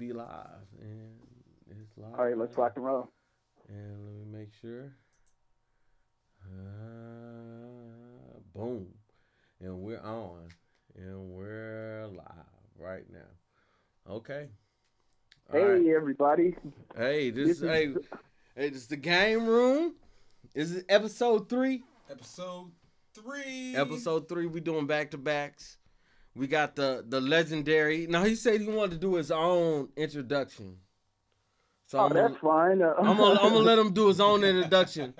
be live, and it's live. All right, let's rock and roll. And let me make sure. Boom, and we're on, and we're live right now. Okay. All right. Hey, everybody. Hey, this is the game room. Is it episode 3? Episode 3. Episode 3. We doing back to backs. We got the legendary. Now he said he wanted to do his own introduction. So that's fine. I'm gonna let him do his own introduction.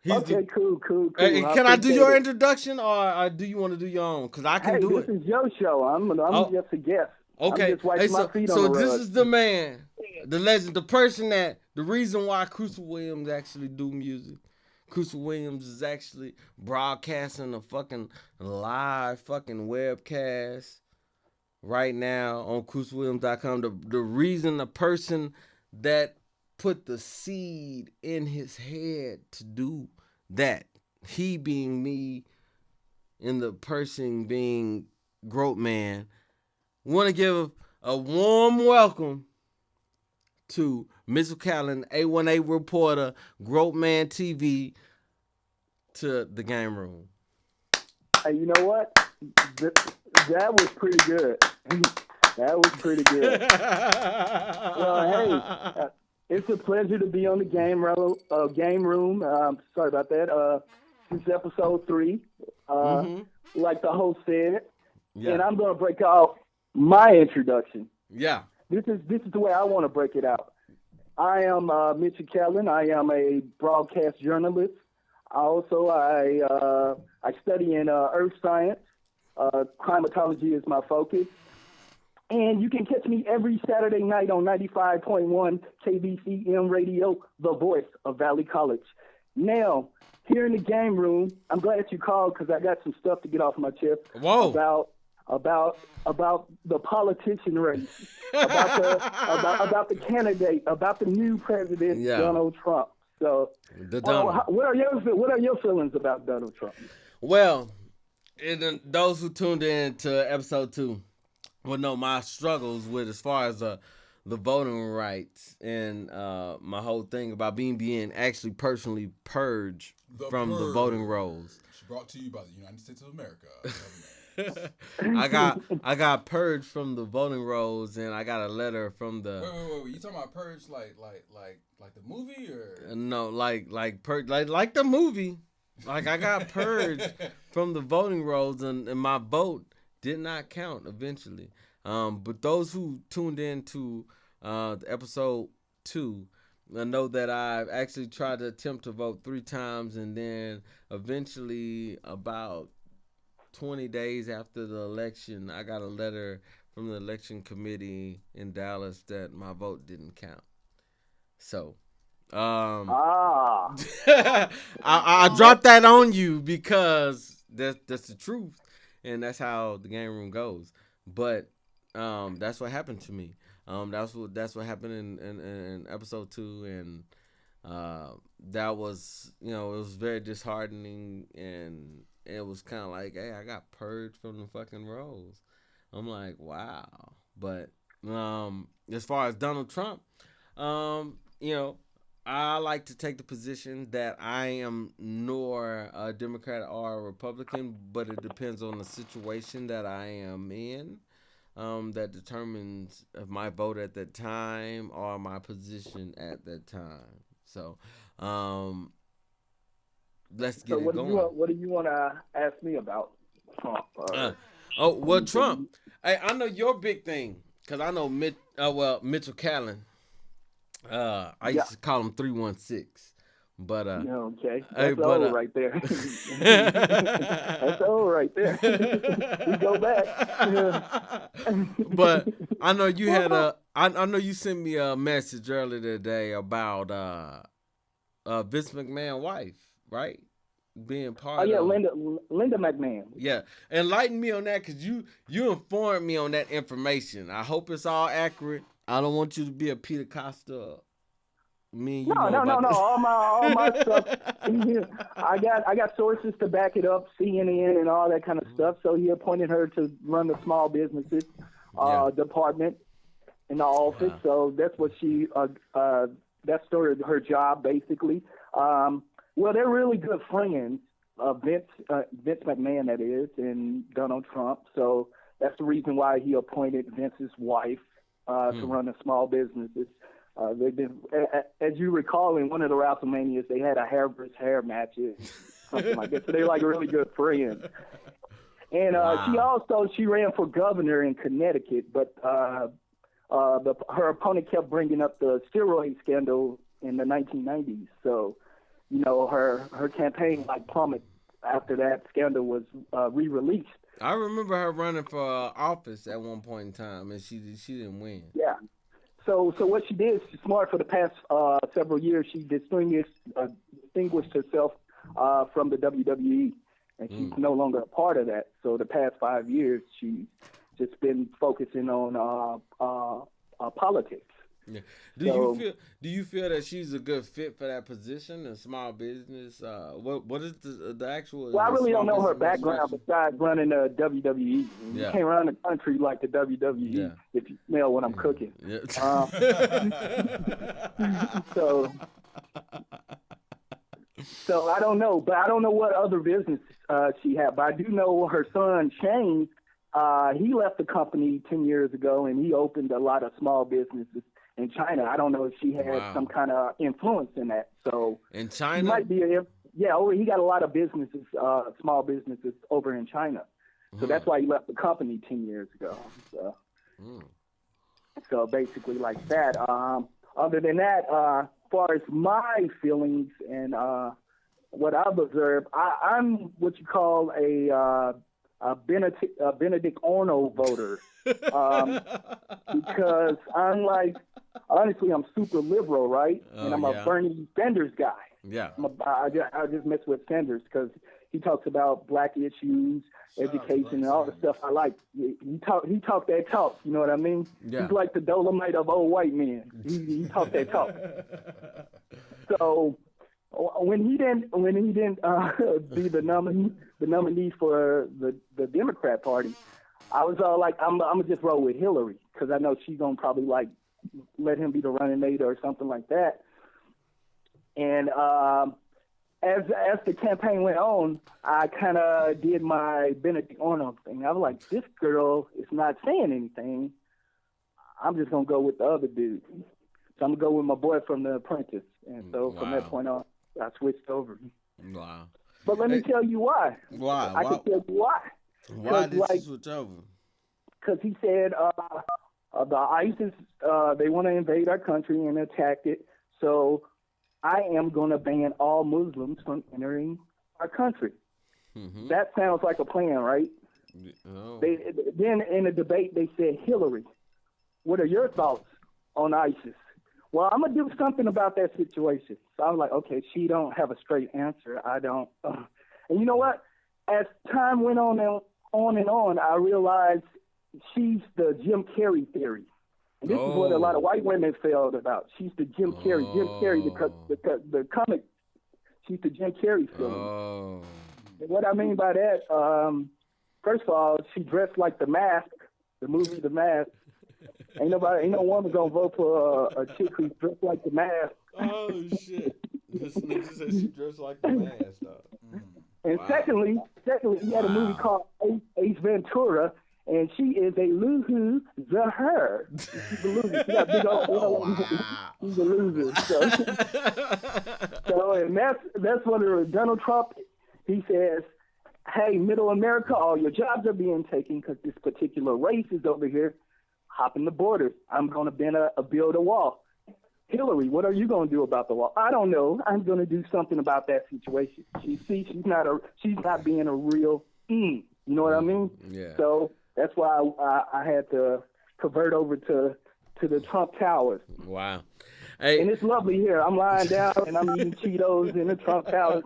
Okay, cool. Hey, can I do your introduction, or do you want to do your own? Because I can do it. This is your show. I'm just a guest. Okay. I'm just wiping my feet on the rug. This is the man, the legend, the person the reason why Crusa Williams actually do music. Crusa Williams is actually broadcasting a fucking live fucking webcast right now on CrusaWilliams.com. The reason, the person that put the seed in his head to do that, he being me and the person being Groat Man, want to give a warm welcome to Mr. Catling, A1A reporter, Groat Man TV, to the game room. Hey, you know what? That was pretty good. That was pretty good. Well, hey, it's a pleasure to be on the game room. Sorry about that. This is episode 3. Like the host said, and I'm going to break out my introduction. Yeah. This is the way I want to break it out. I am Mr. Catling. I am a broadcast journalist. I study in earth science. Climatology is my focus. And you can catch me every Saturday night on 95.1 KBCM Radio, the voice of Valley College. Now, here in the game room, I'm glad you called because I got some stuff to get off my chest. Whoa. About the politician race, about the candidate, about the new president, Donald Trump. So, what are your feelings about Donald Trump? Well, those who tuned in to episode 2 will know my struggles with as far as the voting rights and my whole thing about being actually personally purged from the voting rolls. Brought to you by the United States of America. I got purged from the voting rolls, and I got a letter from the. Wait! You talking about purged like the movie, or no, like the movie? Like I got purged from the voting rolls, and my vote did not count eventually. But those who tuned in to episode 2 know that I've actually tried to attempt to vote 3 times, and then eventually about 20 days after the election, I got a letter from the election committee in Dallas that my vote didn't count. So, I dropped that on you because that's the truth, and that's how the game room goes. But that's what happened to me. That's what happened in episode 2, and that was, it was very disheartening, and it was kind of like, hey, I got purged from the fucking rolls. I'm like, wow. But as far as Donald Trump, I like to take the position that I am nor a Democrat or a Republican, but it depends on the situation that I am in. That determines if my vote at that time or my position at that time. So, let's get it going. What do you want to ask me about Trump? Trump. Hey, I know your big thing because I know Mitchell Catling. I used to call him 316. But okay, that's old right there. That's old right there. We go back. But I know you had I know you sent me a message earlier today about Vince McMahon's wife, right? Being part of Linda McMahon. Yeah, enlighten me on that because you informed me on that information. I hope it's all accurate. I don't want you to be a Peter Costa. No. All my stuff. I got sources to back it up, CNN and all that kind of stuff. So he appointed her to run the small businesses department, in the office. Wow. So that's what that's sort of her job, basically. Well, they're really good friends, Vince McMahon, that is, and Donald Trump. So that's the reason why he appointed Vince's wife to run the small businesses. They've been, as you recall, in one of the WrestleManias, they had a hair versus hair match, something like that. So they're like really good friends. And Wow. she ran for governor in Connecticut, but her opponent kept bringing up the steroid scandal in the 1990s. So, her campaign like plummeted after that scandal was re-released. I remember her running for office at one point in time, and she didn't win. Yeah. So what she did, she's smart. For the past several years, she distinguished herself from the WWE, and she's no longer a part of that. So the past 5 years, she's just been focusing on politics. Yeah. Do you feel that she's a good fit for that position in small business? What is the actual? Well, I really don't know her business background besides running the WWE. Yeah. You can't run the country like the WWE if you smell what I'm cooking. Yeah. So I don't know, but I don't know what other business she had. But I do know her son Shane. He left the company 10 years ago, and he opened a lot of small businesses in China. I don't know if she had some kind of influence in that. So in China, he might be he got a lot of businesses, small businesses over in China. So that's why he left the company 10 years ago. So basically like that. Other than that, as far as my feelings and what I've observed, I'm what you call a Benedict Arnold voter. Because honestly, I'm super liberal, right? And I'm a Bernie Sanders guy. Yeah. I just mess with Sanders because he talks about black issues, education, and all the stuff I like. He talk that talk. You know what I mean? Yeah. He's like the Dolomite of old white men. He talk that talk. So when he didn't be the nominee for the Democrat Party, I was all like, I'm gonna just roll with Hillary because I know she's gonna probably like let him be the running mate or something like that. And as the campaign went on, I kind of did my Benedict Arnold thing. I was like, this girl is not saying anything. I'm just gonna go with the other dude. So I'm gonna go with my boy from The Apprentice. And so from that point on, I switched over. Wow. But let me tell you why. Why? I can tell you why. Why did you switch over? Because he said the ISIS, they want to invade our country and attack it. So I am going to ban all Muslims from entering our country. Mm-hmm. That sounds like a plan, right? Oh. Then in the debate, they said, Hillary, what are your thoughts on ISIS? Well, I'm going to do something about that situation. So I was like, okay, she don't have a straight answer. I don't. And you know what? As time went on, I realized she's the Jim Carrey theory. And this is what a lot of white women felt about. She's the Jim Carrey. Jim Carrey, the comic, she's the Jim Carrey film. And what I mean by that, first of all, she dressed like The Mask, the movie The Mask. Ain't no woman gonna vote for a chick who's dressed like The Mask. Oh shit! This nigga said she dressed like The Mask, dog. And secondly, he had a movie called Ace Ventura, and she is a loser. She's a loser. She got big old. She's a loser. So and that's what Donald Trump. He says, "Hey, Middle America, all your jobs are being taken because this particular race is over here. Hopping the border. I'm going to build a wall. Hillary, what are you going to do about the wall? I don't know. I'm going to do something about that situation. She's not being a real You know what I mean? Yeah. So that's why I had to convert over to the Trump Towers. Wow. Hey. And it's lovely here. I'm lying down and I'm eating Cheetos in the Trump Towers.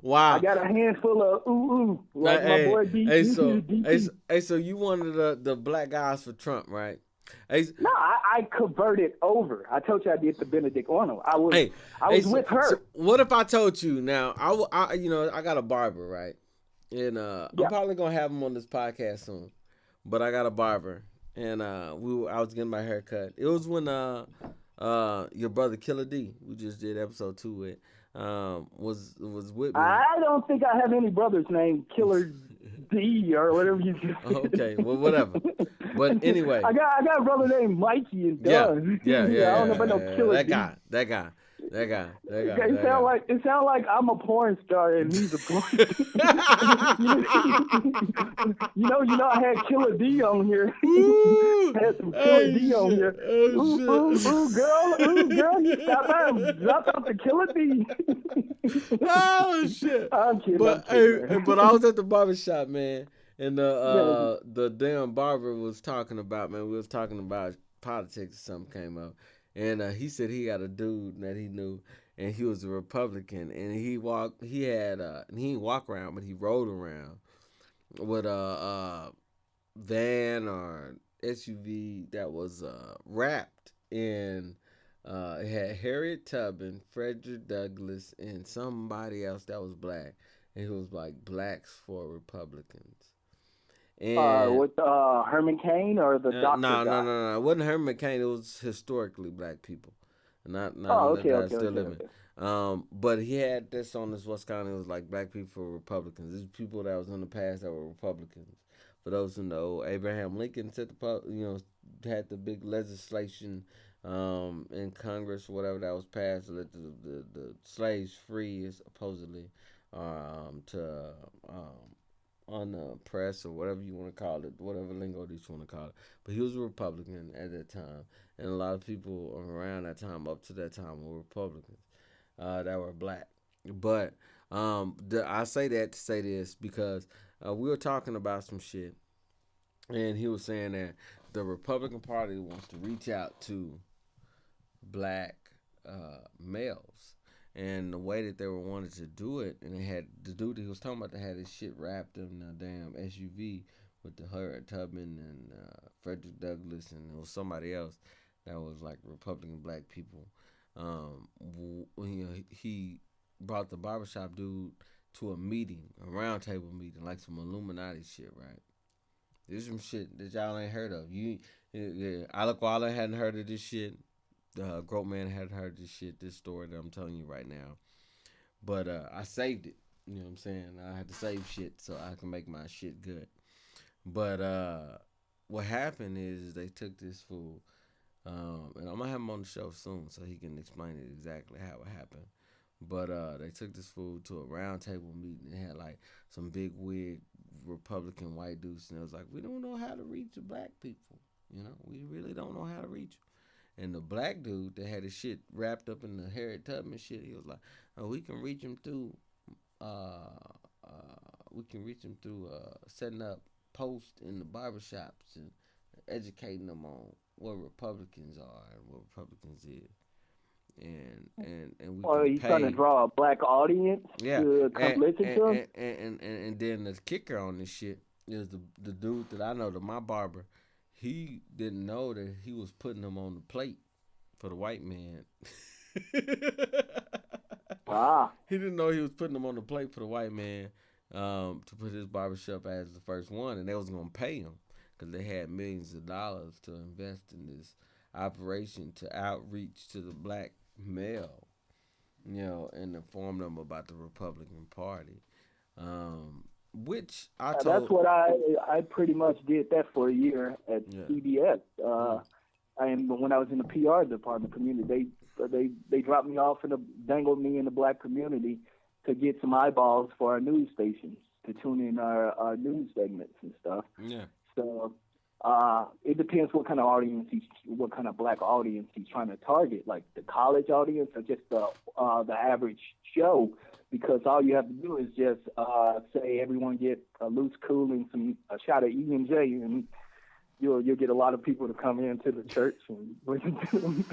Wow. I got a handful of like my boy DP. So you wanted the black guys for Trump, right? No, I converted over. I told you I did the Benedict Arnold. I was with her. So what if I told you now? I got a barber, right? And I'm probably gonna have him on this podcast soon. But I got a barber, and I was getting my hair cut. It was when your brother Killer D, we just did episode 2 with, was with me. I don't think I have any brothers named Killer D or whatever you just said. Okay, well, whatever. But anyway, I got a brother named Mikey and Doug. Yeah. I don't know about no Killer That D. guy. It sound like I'm a porn star and he's a porn star. I had Killer D on here. Had some Killer D on here. Ooh, girl, you stop out, drop out the Killer D. Oh shit! I'm kidding. But I was at the barbershop, man, and the damn barber was talking about, man. We was talking about politics or something came up, and he said he got a dude that he knew, and he was a Republican, and he didn't walk around, but he rode around with a van or SUV that was wrapped in. It had Harriet Tubman, Frederick Douglass, and somebody else that was black, and it was like blacks for Republicans. And with Herman Cain or the doctor? No. It wasn't Herman Cain. It was historically black people, not okay, still living. Okay. But he had this on this West County. It was like black people for Republicans. These people that was in the past that were Republicans. For those who know, Abraham Lincoln set had the big legislation in Congress, whatever that was passed, to let the slaves free, supposedly, to on the press or whatever you want to call it, whatever lingo you want to call it. But he was a Republican at that time, and a lot of people around that time, up to that time, were Republicans that were black. But I say that to say this because we were talking about some shit, and he was saying that the Republican Party wants to reach out to black males, and the way that they were wanted to do it, and they had the dude that he was talking about that had his shit wrapped in a damn SUV with the Harriet Tubman and Frederick Douglass, and it was somebody else that was like Republican black people. He brought the barbershop dude to a meeting, a round table meeting, like some Illuminati shit, right? This is some shit that y'all ain't heard of. Alec Whylder hadn't heard of this shit. Groat Man hadn't heard of this shit, this story that I'm telling you right now. But I saved it. You know what I'm saying? I had to save shit so I can make my shit good. But what happened is they took this fool, and I'm going to have him on the show soon so he can explain it exactly how it happened. But they took this fool to a round table meeting. They had like some big wig Republican white dudes, and it was like, we don't know how to reach the black people. You know, we really don't know how to reach them. And the black dude that had his shit wrapped up in the Harriet Tubman shit, he was like, oh, we can reach him through setting up posts in the barbershops and educating them on what Republicans are and what Republicans is. And we he's trying to draw a black audience to come listen to him. And then the kicker on this shit is the dude that I know, my barber, he didn't know that he was putting them on the plate for the white man. He didn't know he was putting them on the plate for the white man to put his barbershop as the first one, and they was going to pay him because they had millions of dollars to invest in this operation to outreach to the black male, and inform them about the Republican Party. Which I told. That's what I pretty much did that for a year at CBS. When I was in the PR department community, they dropped me off and dangled me in the black community to get some eyeballs for our news stations to tune in our news segments and stuff. Yeah. So it depends what kind of black audience he's trying to target, like the college audience or just the average show. Because all you have to do is just say everyone get a loose cool and a shot of E&J, and you'll get a lot of people to come into the church and listen to them.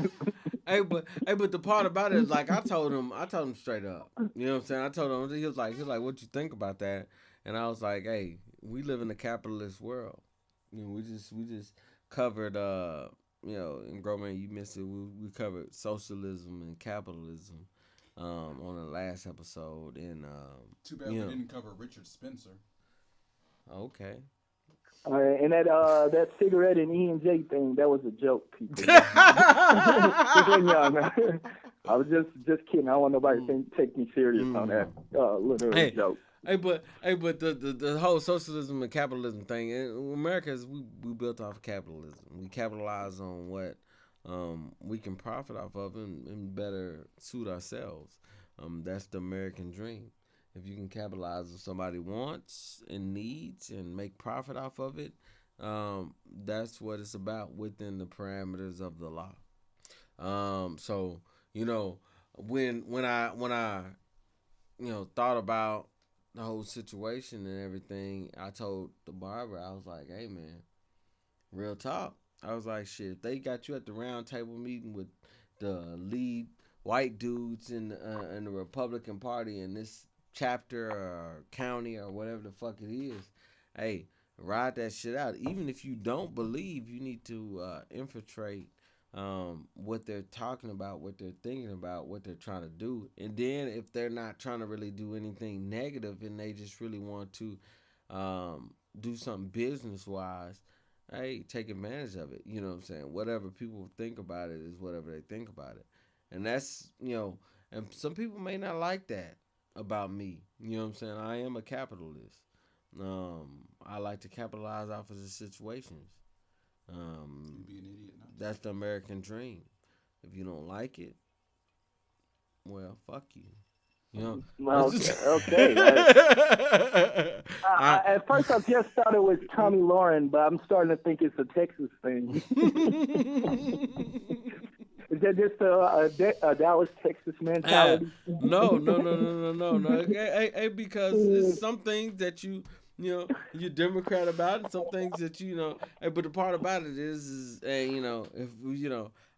But the part about it is, like, I told him straight up. You know what I'm saying? I told him, he was like, what you think about that? And I was like, hey, we live in a capitalist world. We just covered in Grow Man, you missed it. We covered socialism and capitalism on the last episode. And too bad we didn't cover Richard Spencer. Okay. And that cigarette and E&J thing, that was a joke, people. Just letting y'all know. I was just kidding. I don't want nobody to take me serious on that literal joke. But the whole socialism and capitalism thing in America is we built off of capitalism. We capitalize on what we can profit off of and better suit ourselves. That's the American dream. If you can capitalize on somebody wants and needs and make profit off of it, that's what it's about within the parameters of the law. So when I thought about the whole situation and everything, I told the barber, I was like, hey man, real talk. I was like, shit, if they got you at the round table meeting with the lead white dudes in the Republican Party in this chapter or county or whatever the fuck it is, hey, ride that shit out. Even if you don't believe, you need to infiltrate what they're talking about, what they're thinking about, what they're trying to do. And then if they're not trying to really do anything negative and they just really want to do something business wise, hey, take advantage of it. You know what I'm saying? Whatever people think about it is whatever they think about it. And that's, and some people may not like that about me. You know what I'm saying? I am a capitalist. I like to capitalize off of the situations. You'd be an idiot not to. That's the American dream. If you don't like it, well, fuck you. Well, okay. At first, I just thought it was Tommy Lauren, but I'm starting to think it's a Texas thing. Is that just a Dallas, Texas mentality? No. Hey, because it's some things that you're Democrat about, and some things that Hey, but the part about it is if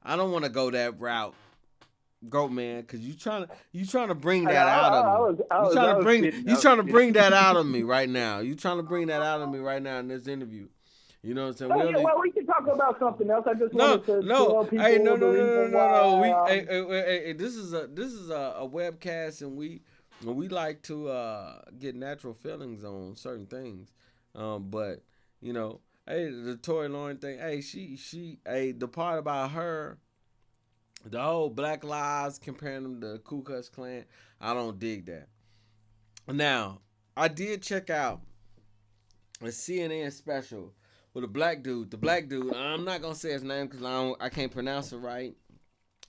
I don't want to go that route. Go, man, because you trying to bring that out of me. You trying to bring that out of me right now. You trying to bring that out of me right now in this interview. You know what I'm saying? Well, we can talk about something else. I just wanted to tell people hey, no. why. This is a webcast, and we like to get natural feelings on certain things. But hey, the Tory Lauren thing. Hey, hey, the part about her. The whole Black Lives comparing them to the Ku Klux Klan, I don't dig that. Now, I did check out a CNN special with a black dude. The black dude, I'm not gonna say his name because I can't pronounce it right,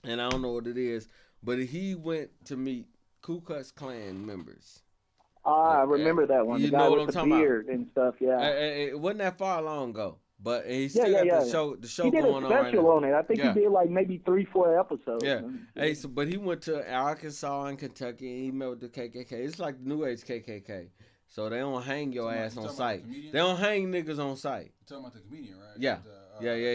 and I don't know what it is. But he went to meet Ku Klux Klan members. I remember that one. You the guy know what with I'm the talking beard about. and stuff. Yeah, it wasn't that far long ago. But he still got the show he did going a on right special now. on it. I think he did like maybe 3-4 episodes. Yeah. Hey, but he went to Arkansas and Kentucky and he met with the KKK. It's like the New Age KKK. So they don't hang your ass on site. They don't hang niggas on site. You're talking about the comedian, right? Yeah.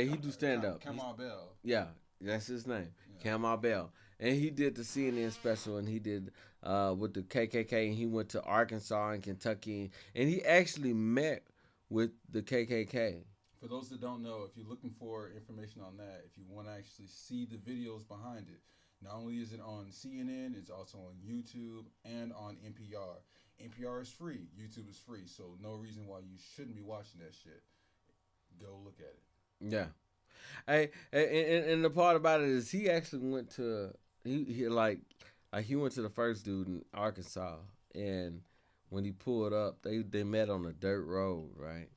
He do stand up. Kamal Bell. Yeah, that's his name. Yeah. Kamal Bell. And he did the CNN special and he did with the KKK and he went to Arkansas and Kentucky and he actually met with the KKK. For those that don't know, if you're looking for information on that, if you want to actually see the videos behind it, not only is it on CNN, it's also on YouTube and on NPR. NPR is free, YouTube is free, so no reason why you shouldn't be watching that shit. Go look at it. Yeah. Hey, and the part about it is he actually went to he went to the first dude in Arkansas, and when he pulled up, they met on a dirt road, right?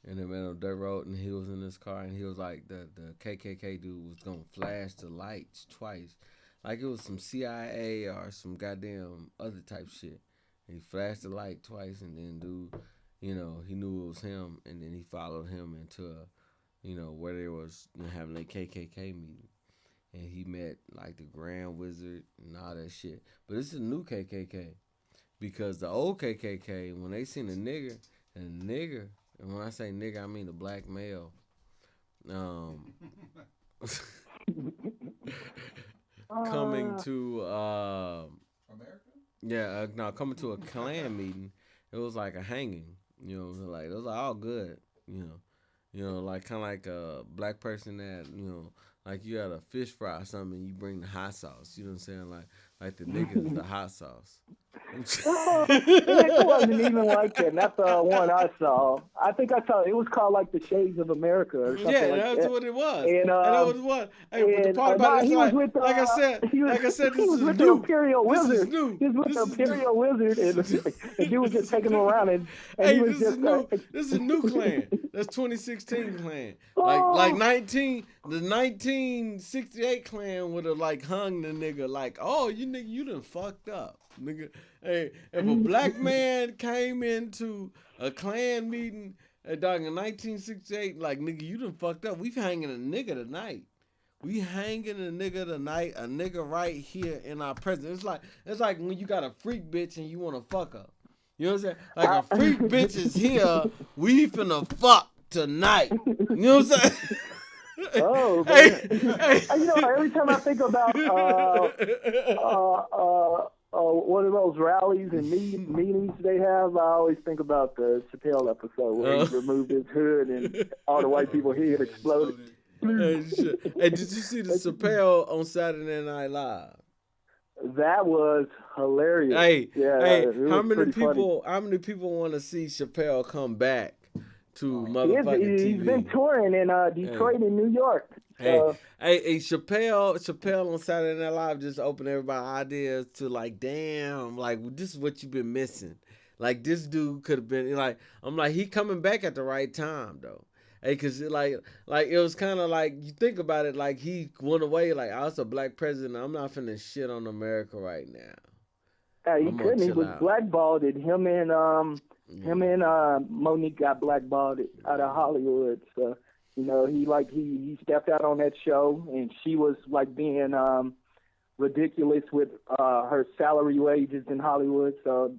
And they met on a dirt road, and he was in his car, and he was like, the KKK dude was gonna flash the lights twice, like it was some CIA or some goddamn other type shit. And he flashed the light twice, and then dude, he knew it was him, and then he followed him into where they was having their KKK meeting, and he met like the Grand Wizard and all that shit. But it's a new KKK because the old KKK, when they seen a nigger, and when I say nigga, I mean the black male. Coming to America? Yeah, coming to a Klan meeting, it was like a hanging. Like it was all good. Like kind of like a black person that like you got a fish fry or something, and you bring the hot sauce. You know what I'm saying? Like the niggas, the hot sauce. It wasn't even like that. That's the one I saw. I think I saw it was called like the Shades of America or something Yeah, like that's that. what it was. And, that was what. Hey, but the part about it is like I said, he this was is with new. the Imperial This is Wizard. new. He was with This the is Imperial Wizard, and the dude was just taking him around, and Hey, he was this is just new. This is a new clan. That's 2016 clan. Oh. Like the 1968 clan would have like hung the nigga like, oh, you done fucked up, nigga. Hey, if a black man came into a clan meeting dog in 1968, like nigga, you done fucked up. We hanging a nigga tonight. We hanging a nigga tonight, a nigga right here in our presence. It's like when you got a freak bitch and you want to fuck her. You know what I'm saying? Like a freak bitch is here, we finna fuck tonight. You know what I'm saying? Oh, hey, you know, every time I think about one of those rallies and meetings they have, I always think about the Chappelle episode where he removed his hood and all the white people's head exploded. Hey, did you see the Chappelle on Saturday Night Live? That was hilarious. Hey, how many people want to see Chappelle come back to motherfucking TV? He's been touring in Detroit and New York. Hey, Chappelle on Saturday Night Live just opened everybody's ideas to like, damn, like this is what you've been missing. Like this dude could have been like, I'm like, he coming back at the right time though. Hey, cause like it was kind of like you think about it, like he went away, like I was a black president. I'm not finna shit on America right now. He couldn't. He was blackballed. Him and Monique got blackballed out of Hollywood. So you know he stepped out on that show, and she was like being ridiculous with her salary wages in Hollywood. So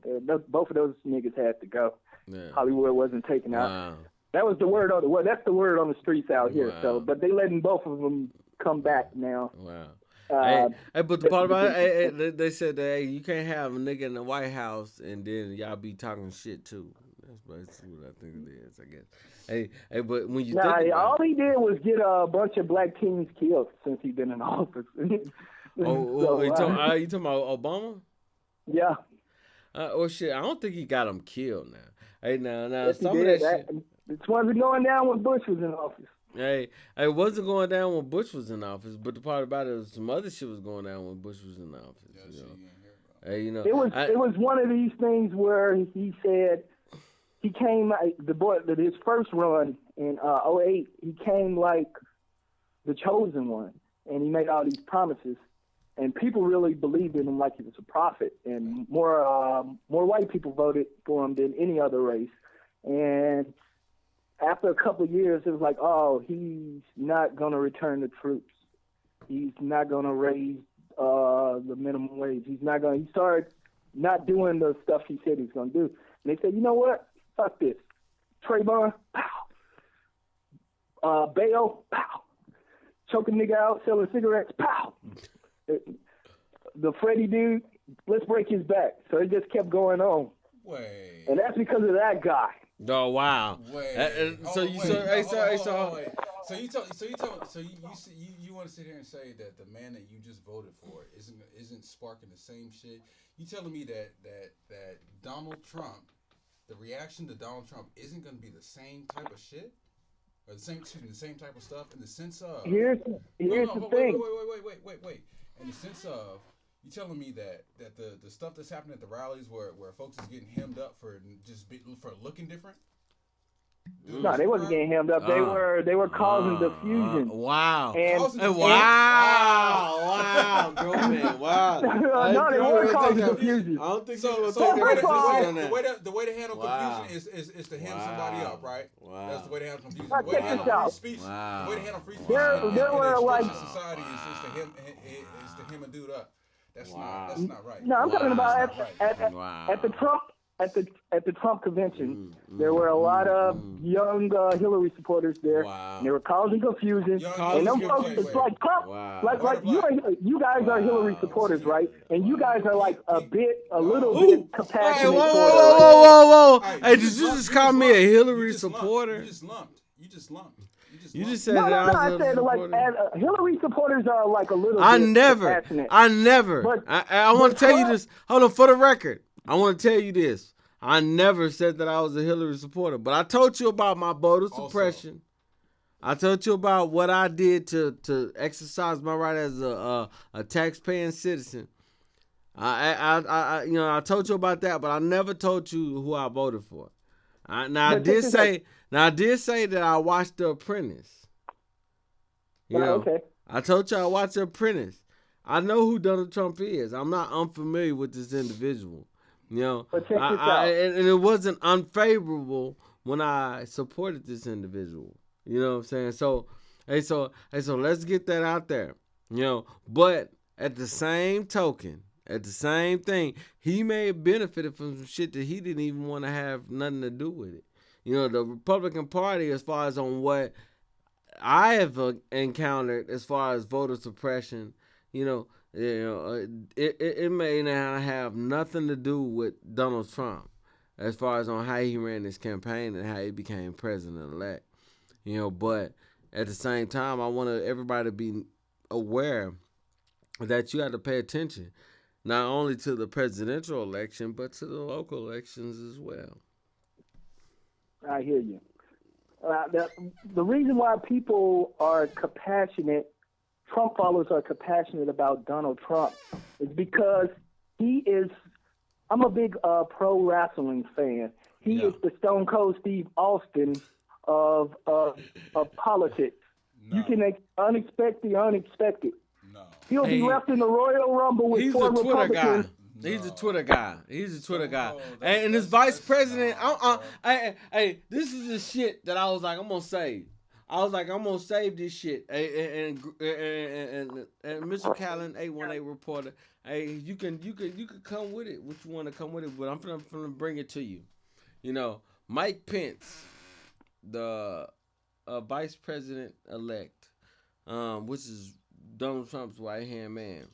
both of those niggas had to go. Yeah. Hollywood wasn't taken out. That was the word that's the word on the streets out here. Wow. So, but they letting both of them come back now. Wow. But the part about it, they said that hey, you can't have a nigga in the White House and then y'all be talking shit too. That's basically what I think it is, I guess. Hey, but when you think about all he did was get a bunch of black teens killed since he's been in office. You talking about Obama? Yeah. Shit, I don't think he got him killed now. Hey, now yes, some of that shit. It wasn't going down when Bush was in office. Hey, it wasn't going down when Bush was in office, but the part about it was some other shit was going down when Bush was in office. Hey, you know, it was one of these things where he said he came his first run in 2008. He came like the chosen one, and he made all these promises, and people really believed in him like he was a prophet, and more white people voted for him than any other race, and after a couple of years, it was like, oh, he's not going to return the troops. He's not going to raise the minimum wage. He started not doing the stuff he said he was going to do. And they said, you know what? Fuck this. Trayvon, pow. Bail, pow. Choke a nigga out, selling cigarettes, pow. The Freddie dude, let's break his back. So it just kept going on. Wait. And that's because of that guy. Oh wow! So you want to sit here and say that the man that you just voted for isn't sparking the same shit? You telling me that Donald Trump, the reaction to Donald Trump isn't going to be the same type of shit, or the same type of stuff in the sense of here's the thing. Wait. In the sense of you telling me that the stuff that's happening at the rallies where folks is getting hemmed up for for looking different? No, they wasn't getting hemmed up. They were causing diffusion. Wow. Wow, bro, man. Wow. No, they weren't causing diffusion. I don't think so. The way to handle confusion is to hem somebody up, right? Wow. That's the way to handle confusion. The way to handle free speech. The way to handle free speech. There were like society is to hem a dude up. That's not right. No, I'm talking about at the Trump convention, there were a lot of young Hillary supporters there. And they were causing confusion. And them folks, it's like Trump, like you guys are Hillary supporters, right? And you guys are like a little bit compassionate. Whoa! Hey, did you just call me a Hillary supporter? You just lumped. You just said No, that I was I a said like supporter. Hillary supporters are like a little I bit never. passionate. But I want to tell you Trump- this. Hold on, for the record, I want to tell you this. I never said that I was a Hillary supporter, but I told you about my voter suppression. I told you about what I did to exercise my right as a taxpaying citizen. I told you about that, but I never told you who I voted for. I did say that I watched The Apprentice. You know, okay. I told you I watched The Apprentice. I know who Donald Trump is. I'm not unfamiliar with this individual. You know, But check this out. And it wasn't unfavorable when I supported this individual. You know what I'm saying? So let's get that out there. You know, but at the same token, at the same thing, he may have benefited from some shit that he didn't even want to have nothing to do with it. You know, the Republican Party, as far as on what I have encountered as far as voter suppression, it may not have nothing to do with Donald Trump as far as on how he ran his campaign and how he became president-elect. You know, but at the same time, I want everybody to be aware that you have to pay attention not only to the presidential election, but to the local elections as well. I hear you. The reason why people are compassionate, Trump followers are compassionate about Donald Trump, is because he is. I'm a big pro wrestling fan. He is the Stone Cold Steve Austin of politics. No. You can unexpect the unexpected. No. He'll be left in the Royal Rumble with four Republicans. He's a Twitter guy. And his vice president. Hey, this is the shit that I was like, I'm gonna save. I was like, I'm gonna save this shit. And Mr. Callen, A18 reporter. Hey, you can come with it. What you want to come with it? But I'm gonna bring it to you. You know, Mike Pence, the vice president elect, which is Donald Trump's right hand man.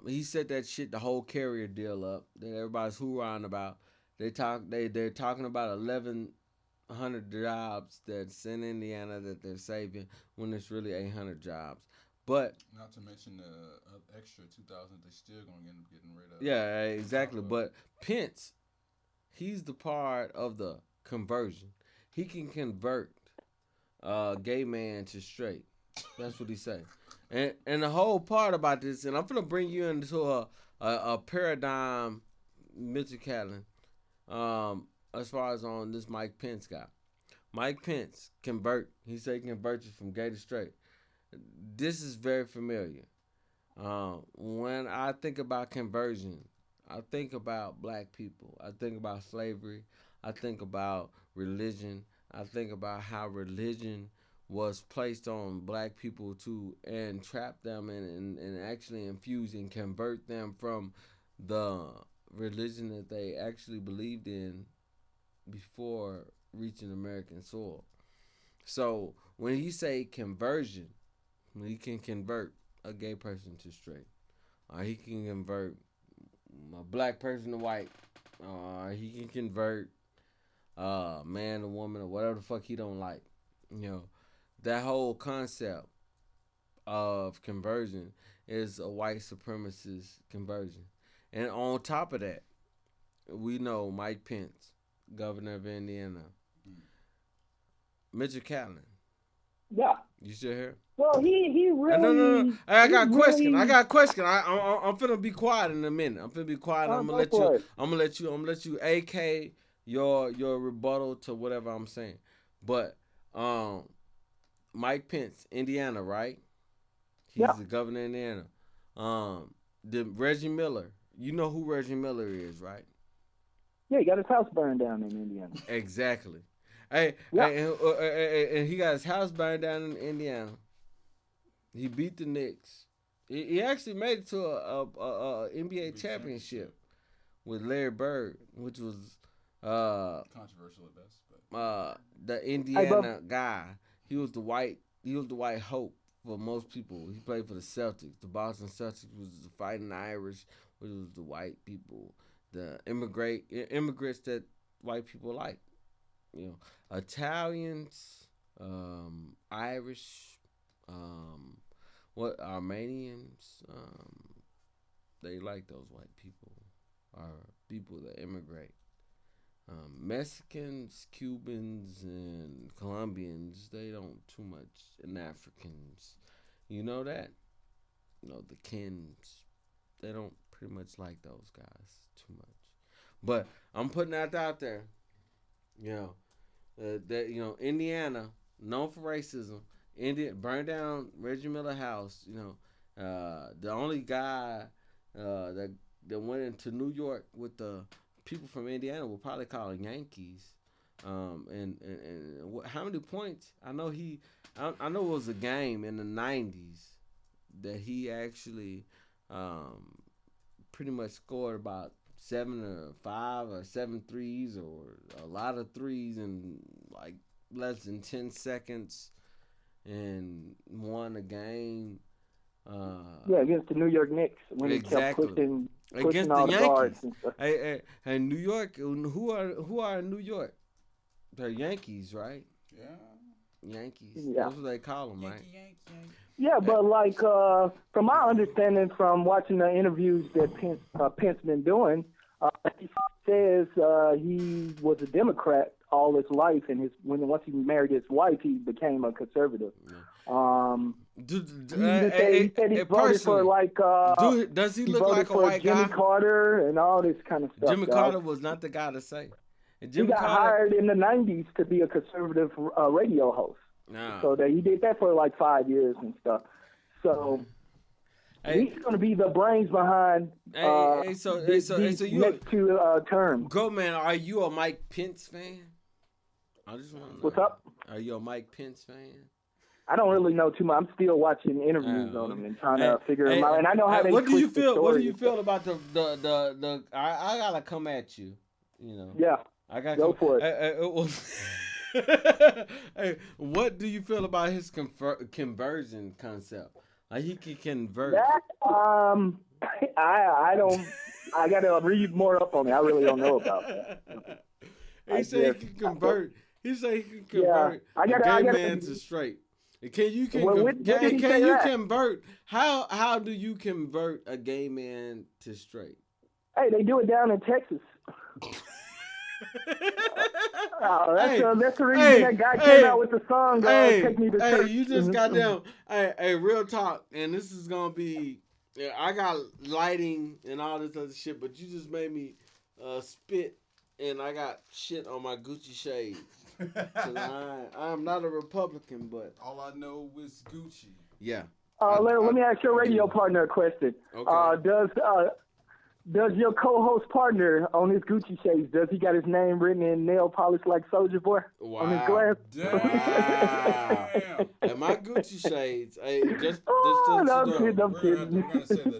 He set that shit, the whole carrier deal up that everybody's hoorahing about. They're talking about 1,100 jobs that's in Indiana that they're saving when it's really 800 jobs. But not to mention the extra 2,000 they're still gonna end up getting rid of. Yeah, exactly. But Pence, he's the part of the conversion. He can convert gay man to straight. That's what he say. And the whole part about this, and I'm gonna bring you into a paradigm, Mr. Catling, as far as on this Mike Pence guy. Mike Pence convert. He said he converts you from gay to straight. This is very familiar. When I think about conversion, I think about black people. I think about slavery. I think about religion. I think about how religion was placed on black people to entrap them and actually infuse and convert them from the religion that they actually believed in before reaching American soil. So when he say conversion, he can convert a gay person to straight. He can convert a black person to white. He can convert man to woman or whatever the fuck he don't like. You know, that whole concept of conversion is a white supremacist conversion. And on top of that, we know Mike Pence, governor of Indiana. Mitchell Catling. Yeah. You still here? Well, he really. No. I got a question. I'm finna be quiet in a minute. I'm finna be quiet. I'm gonna let you AK your rebuttal to whatever I'm saying. But Mike Pence, Indiana, right? He's the governor of Indiana. The Reggie Miller. You know who Reggie Miller is, right? Yeah, he got his house burned down in Indiana. Exactly. And he got his house burned down in Indiana. He beat the Knicks. He actually made it to a NBA championship with Larry Bird, which was controversial at best. But the Indiana guy. He was the white hope for most people. He played for the Celtics. The Boston Celtics was the Fighting Irish, which was the white people, the immigrants that white people like. You know, Italians, Irish, what Armenians, they like those white people or people that immigrate. Mexicans, Cubans, and Colombians, they don't too much, and Africans, you know that? You know, the Kens, they don't pretty much like those guys too much. But I'm putting that out there, you know, that, you know, Indiana, known for racism, burned down Reggie Miller House, you know, the only guy that went into New York with the people from Indiana will probably call it Yankees. How many points? I know it was a game in the '90s that he actually pretty much scored about 7 or 5 or 7 threes or a lot of threes in like less than 10 seconds and won a game. Against the New York Knicks when he kept pushing against all the the guards Yankees. and stuff. Hey, New York. Who are in New York? They're Yankees, right? Yeah. Yeah. Yankees. That's what they call them, right? Yankee. Yeah, but like from my understanding from watching the interviews that Pence been doing, he says he was a Democrat all his life, and once he married his wife, he became a conservative. He said he voted for like does he he look voted like a for white Jimmy guy? Carter and all this kind of stuff. Jimmy Carter was not the guy to say. And He got hired in the '90s to be a conservative radio host. Nah. So that he did that for like 5 years and stuff. So he's going to be the brains behind so you next two terms. Go, man. Are you a Mike Pence fan? I just want to know. What's up? Are you a Mike Pence fan? I don't really know too much. I'm still watching interviews on him and trying to figure him out. And I know how they What do you twist the feel? What do story you and feel stuff. about the? I gotta come at you. You know. Yeah. I gotta Go for it. Hey, what do you feel about his conversion concept? Like he can convert. That I don't. I gotta read more up on it. I really don't know about that. He said he can convert. He said he can convert a gay man to straight. Can you convert? How do you convert a gay man to straight? Hey, they do it down in Texas. That's the reason that guy came out with the song "Take Me to Church." Hey, you just got down. Hey, real talk, and this is gonna be. I got lighting and all this other shit, but you just made me spit, and I got shit on my Gucci shades. I'm not a Republican, but all I know is Gucci. Yeah. Let me ask your radio partner a question. Okay. Does your co-host partner on his Gucci shades, does he got his name written in nail polish like Soulja Boy on his glass? Wow. And my Gucci shades, hey, just I'm kidding.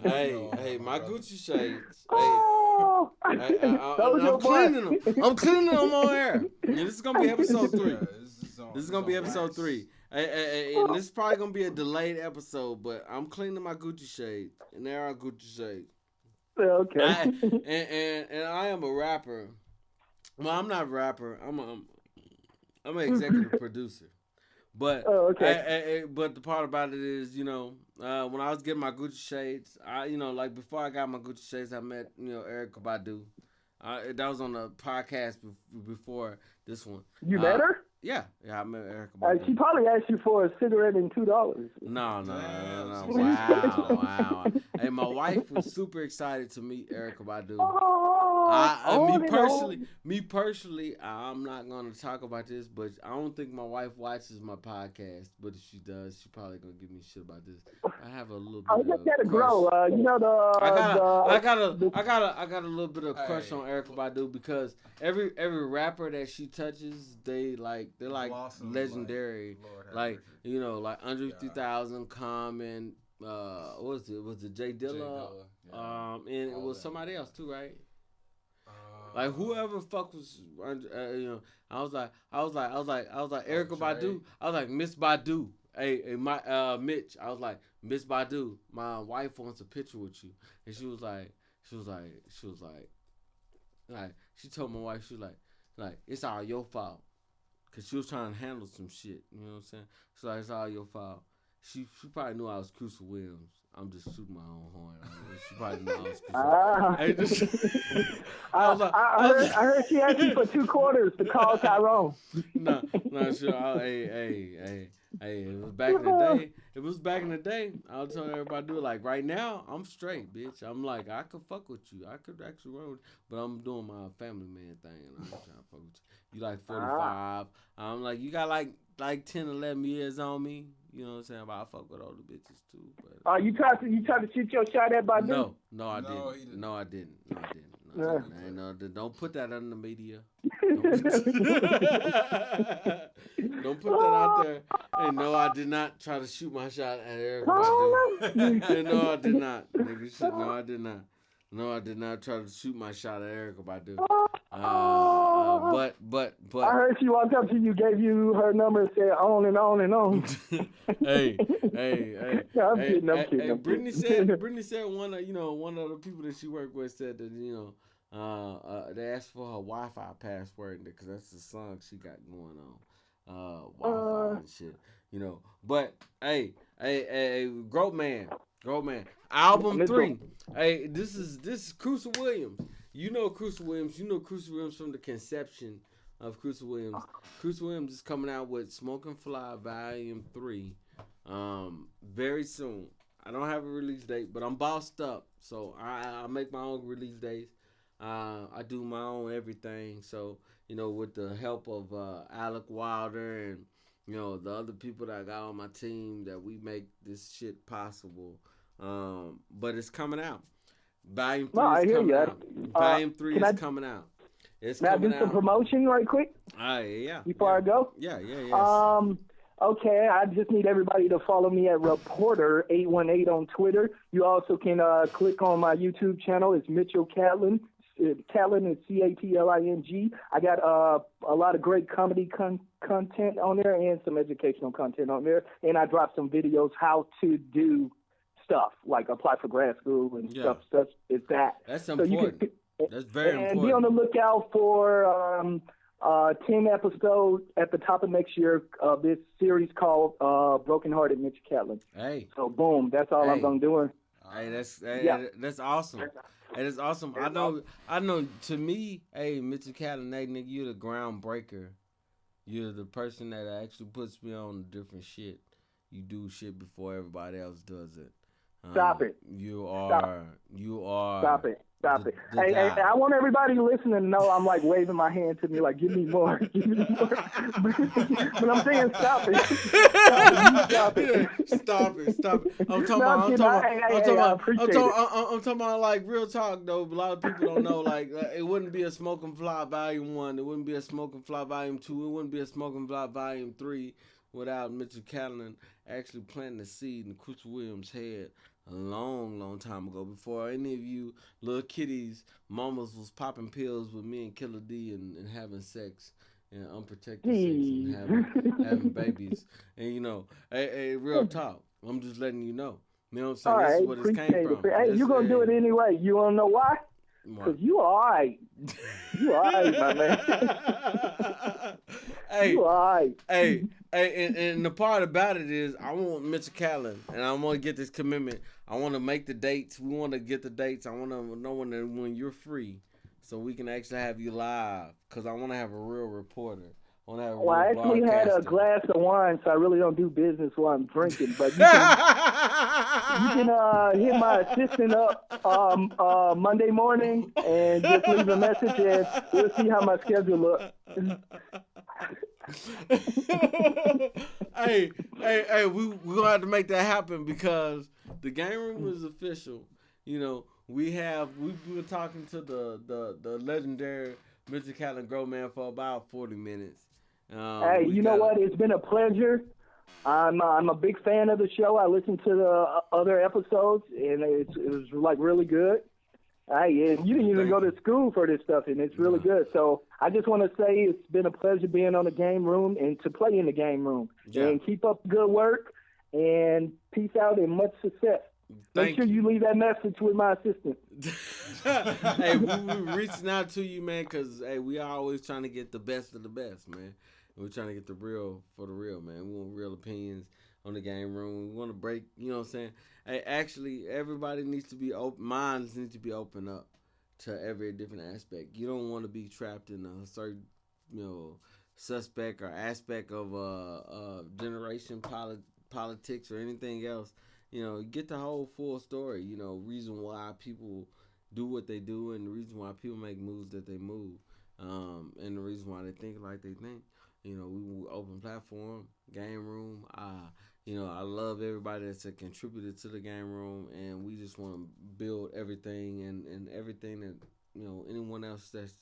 Hey, my Gucci shades. I'm cleaning them on air. Yeah, this is gonna be episode 3. This is gonna be episode 3. And this is probably gonna be a delayed episode, but I'm cleaning my Gucci shades, and there are Gucci shades. Okay. And I am a rapper. Well, I'm not a rapper. I'm an executive producer. But but the part about it is, you know, when I was getting my Gucci shades, like before I got my Gucci shades, I met Erykah Badu. That was on the podcast before this one. You met her? Yeah, I met Erykah Badu. She probably asked you for a cigarette and $2. No. Wow. Hey, my wife was super excited to meet Erykah Badu. Me personally, I'm not gonna talk about this, but I don't think my wife watches my podcast. But if she does, she probably gonna give me shit about this. I have a little bit. I just gotta grow. I got a little bit of crush on Erykah Badu because every rapper that she touches, they're like legendary. Like Andre 3000, Common. What was it? Was it Jay Dilla? And it was somebody else too, right? Like whoever fuck was, I was like Erykah Badu. I was like Miss Badu. Hey, my Mitch. I was like Miss Badu. My wife wants a picture with you, and she told my wife, she was like, it's all your fault. Cause she was trying to handle some shit. You know what I'm saying? So like, it's all your fault. She probably knew I was Crusa Williams. I'm just shooting my own horn. She probably knew I was Crusa. I heard she asked you for 2 quarters to call Tyrone. No, sure. Hey. It was back in the day. It was back in the day. I was telling everybody to do it. Like right now, I'm straight, bitch. I'm like, I could fuck with you. I could actually run with you. But I'm doing my family man thing, and I'm trying to fuck with you. You like 45. I'm like, you got like 10, 11 years on me. You know what I'm saying? But I fuck with older bitches too. But you tried to shoot your shot at Badu? No, I didn't. No, I didn't. Don't put that on the media. Don't put that out there. And no, I did not try to shoot my shot at Eric Badu. And no, I did not. Nigga, shit, no, I did not. No, I did not try to shoot my shot at Erica Badu. But I heard she walked up to you, gave you her number, and said on and on and on. hey. No, I'm kidding. Brittany said one of the people that she worked with said that they asked for her Wi-Fi password because that's the song she got going on. Wi-Fi and shit, But hey, Grow Man. Album 3. Hey, this is Crusa Williams. You know Crusa Williams. You know Crusa Williams from the conception of Crusa Williams. Crusa Williams is coming out with Smoking Fly Volume 3 very soon. I don't have a release date, but I'm bossed up. So I make my own release dates. I do my own everything. So, with the help of Alec, Whylder, and, the other people that I got on my team, that we make this shit possible. But it's coming out. Volume 3 is coming out. Volume 3 is coming out. It's May I coming do some promotion right quick? Yeah. Before I go? Yeah. Okay, I just need everybody to follow me at Reporter818 on Twitter. You also can click on my YouTube channel. It's Mitchell Catling. Catling is Catling. I got a lot of great comedy content on there and some educational content on there. And I dropped some videos how to do stuff, like apply for grad school and stuff. It's that. That's important. That's very important. And be on the lookout for 10 episodes at the top of next year of this series called Broken Hearted Mitch Catling. Hey. So boom, that's all I'm gonna do. Hey, that's awesome. Hey, that's awesome. I know. To me, hey, Mitchell Catling, hey, nigga, you're the groundbreaker. You're the person that actually puts me on different shit. You do shit before everybody else does it. Stop it. You are. Stop it. Hey, I want everybody listening to know I'm like waving my hand to me like, give me more. But I'm saying stop it. Stop it. I'm talking about like real talk though. A lot of people don't know like it wouldn't be a Smoking Fly Volume 1. It wouldn't be a Smoking Fly Volume 2. It wouldn't be a Smoking Fly Volume 3 without Mitchell Catling actually planting the seed in Crusa Williams' head a long time ago, before any of you little kiddies, mamas was popping pills with me and Killer D and having sex and unprotected sex and having babies. And hey, real talk. I'm just letting you know. You know what I'm saying? This is where this came from. Hey, you're gonna do it anyway. You wanna know why? Because you alright. You alright, my man. Hey, you alright. Hey, and the part about it is I want Mitchell Catling, and I want to get this commitment. I want to make the dates. We want to get the dates. I want to know when you're free, so we can actually have you live. Cause I want to have a real reporter. I actually had a glass of wine, so I really don't do business while I'm drinking. But you can hit my assistant up Monday morning and just leave a message, and we'll see how my schedule looks. hey, we're gonna have to make that happen because the game room is official. We've been talking to the legendary Mr. Catling Grow Man for about 40 minutes. Hey, you know what? It's been a pleasure. I'm a big fan of the show. I listened to the other episodes, and it was like really good. Hey, and you didn't even go to school for this stuff, and it's really good. So I just want to say it's been a pleasure being on the game room and to play in the game room. Yeah. And keep up the good work, and peace out and much success. Make sure you leave that message with my assistant. Hey, we're reaching out to you, man, because, hey, we are always trying to get the best of the best, man. We're trying to get the real for the real, man. We want real opinions on the game room. We want to break, you know what I'm saying? Hey, actually, everybody needs to be open. Minds need to be open up to every different aspect. You don't want to be trapped in a certain, you know, suspect or aspect of generation politics or anything else. You know, get the whole full story. You know, reason why people do what they do, and the reason why people make moves that they move, and the reason why they think like they think. You know, we open platform, game room. You know, I love everybody that's a contributor to the game room, and we just want to build everything and everything that, you know, anyone else that's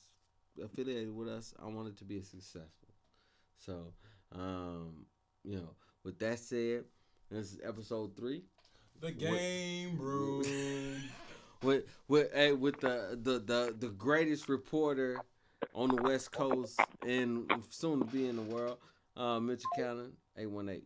affiliated with us. I want it to be successful. So, you know, with that said, this is episode 3. The game room. With the greatest reporter on the West Coast and soon to be in the world, Mitchell Cannon, 818.